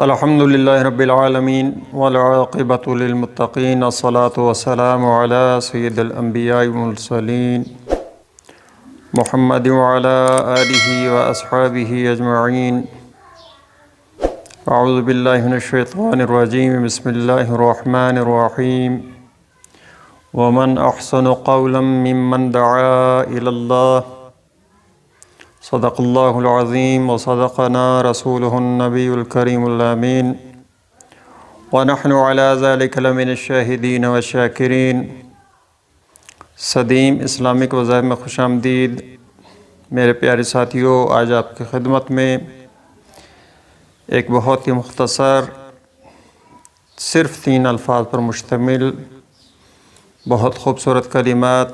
الحمد للہ رب العالمین والعاقبۃ للمتقین الصلاۃ والسلام علی سید الانبیاء والمرسلین محمد وعلی آلہ واصحابہ اجمعین۔ اعوذ باللہ من الشیطان الرجیم، بسم اللہ الرحمن الرحیم۔ ومن احسن قولا ممن دعا الی اللہ، صدق اللہ العظیم وصدقنا رسولہ النبی الکریم الامین، ونحن علی ذلک لمن الشاہدین والشاکرین۔ صدیم اسلامک وظائف میں خوش آمدید۔ میرے پیارے ساتھیوں، آج آپ کی خدمت میں ایک بہت ہی مختصر، صرف 3 الفاظ پر مشتمل بہت خوبصورت کلمات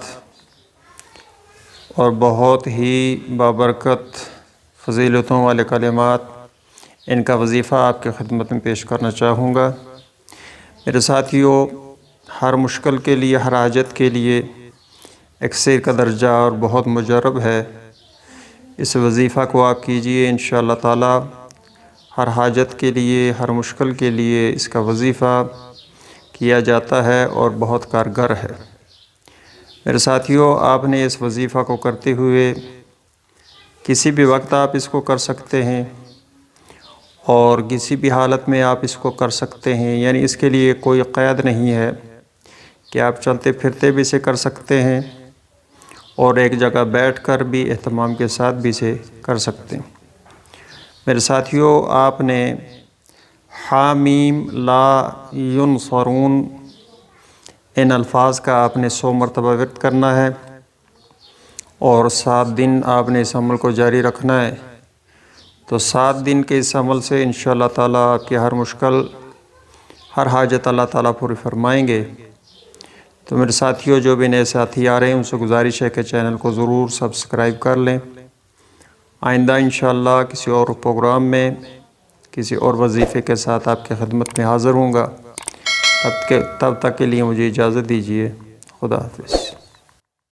اور بہت ہی بابرکت فضیلتوں والے کلمات، ان کا وظیفہ آپ کی خدمت میں پیش کرنا چاہوں گا۔ میرے ساتھیوں، ہر مشکل کے لیے، ہر حاجت کے لیے ایک سیر کا درجہ اور بہت مجرب ہے۔ اس وظیفہ کو آپ کیجئے، انشاءاللہ تعالی ہر حاجت کے لیے، ہر مشکل کے لیے اس کا وظیفہ کیا جاتا ہے اور بہت کارگر ہے۔ میرے ساتھیوں، آپ نے اس وظیفہ کو کرتے ہوئے کسی بھی وقت آپ اس کو کر سکتے ہیں اور کسی بھی حالت میں آپ اس کو کر سکتے ہیں، یعنی اس کے لیے کوئی قید نہیں ہے کہ آپ چلتے پھرتے بھی اسے کر سکتے ہیں اور ایک جگہ بیٹھ کر بھی اہتمام کے ساتھ بھی اسے کر سکتے ہیں۔ میرے ساتھیوں، آپ نے حامیم لا ینصرون، ان الفاظ کا آپ نے 100 مرتبہ ورد کرنا ہے اور 7 دن آپ نے اس عمل کو جاری رکھنا ہے۔ تو 7 دن کے اس عمل سے انشاءاللہ تعالیٰ آپ کی ہر مشکل، ہر حاجت اللہ تعالیٰ پوری فرمائیں گے۔ تو میرے ساتھیوں، جو بھی نئے ساتھی آ رہے ہیں ان سے گزارش ہے کہ چینل کو ضرور سبسکرائب کر لیں۔ آئندہ انشاءاللہ کسی اور پروگرام میں، کسی اور وظیفے کے ساتھ آپ کی خدمت میں حاضر ہوں گا۔ تب تک کے لیے مجھے اجازت دیجیے۔ خدا حافظ۔